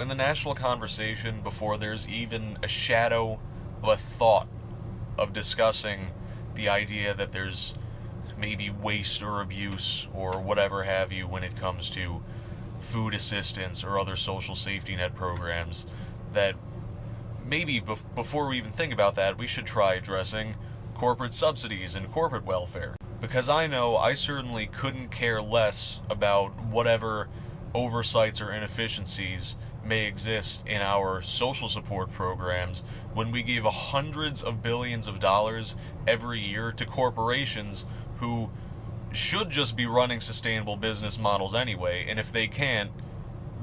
In the national conversation, before there's even a shadow of a thought of discussing the idea that there's maybe waste or abuse or whatever have you when it comes to food assistance or other social safety net programs, that maybe before we even think about that, we should try addressing corporate subsidies and corporate welfare. Because I know I certainly couldn't care less about whatever oversights or inefficiencies may exist in our social support programs when we give hundreds of billions of dollars every year to corporations who should just be running sustainable business models anyway, and if they can't,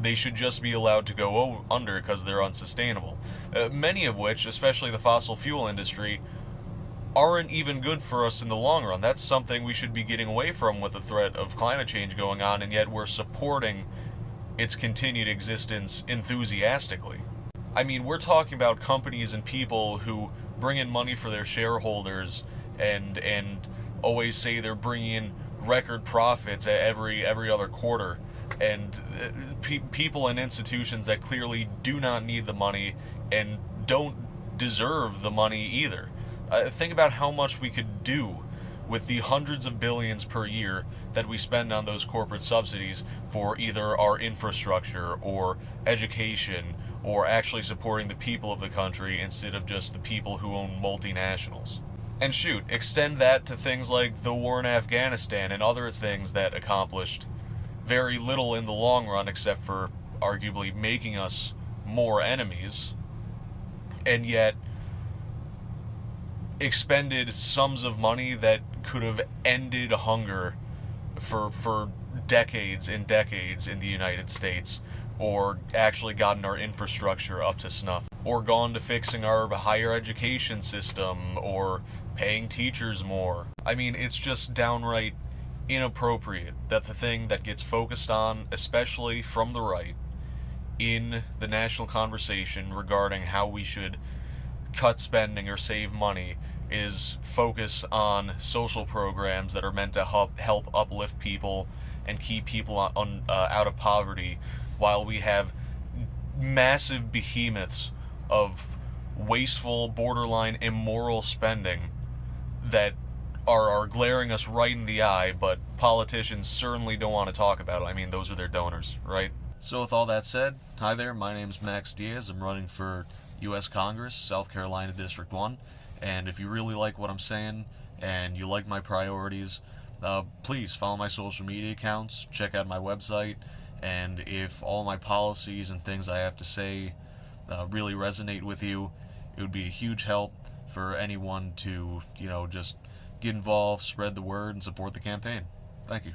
they should just be allowed to go under because they're unsustainable. Many of which, especially the fossil fuel industry, aren't even good for us in the long run. That's something we should be getting away from with the threat of climate change going on, and yet we're supporting its continued existence enthusiastically. I mean, we're talking about companies and people who bring in money for their shareholders and always say they're bringing in record profits every other quarter, and people and institutions that clearly do not need the money and don't deserve the money either. Think about how much we could do with the hundreds of billions per year that we spend on those corporate subsidies for either our infrastructure or education or actually supporting the people of the country instead of just the people who own multinationals. And shoot, extend that to things like the war in Afghanistan and other things that accomplished very little in the long run except for arguably making us more enemies, and yet expended sums of money that could have ended hunger for decades and decades in the United States, or actually gotten our infrastructure up to snuff, or gone to fixing our higher education system, or paying teachers more. I mean, it's just downright inappropriate that the thing that gets focused on, especially from the right, in the national conversation regarding how we should cut spending or save money is focus on social programs that are meant to help uplift people and keep people out of poverty, while we have massive behemoths of wasteful, borderline immoral spending that are glaring us right in the eye, but politicians certainly don't want to talk about it. I mean, those are their donors, right? So with all that said, hi there, my name's Max Diaz. I'm running for U.S. Congress, South Carolina District 1, and if you really like what I'm saying and you like my priorities, please follow my social media accounts, check out my website, and if all my policies and things I have to say really resonate with you, it would be a huge help for anyone to, just get involved, spread the word, and support the campaign. Thank you.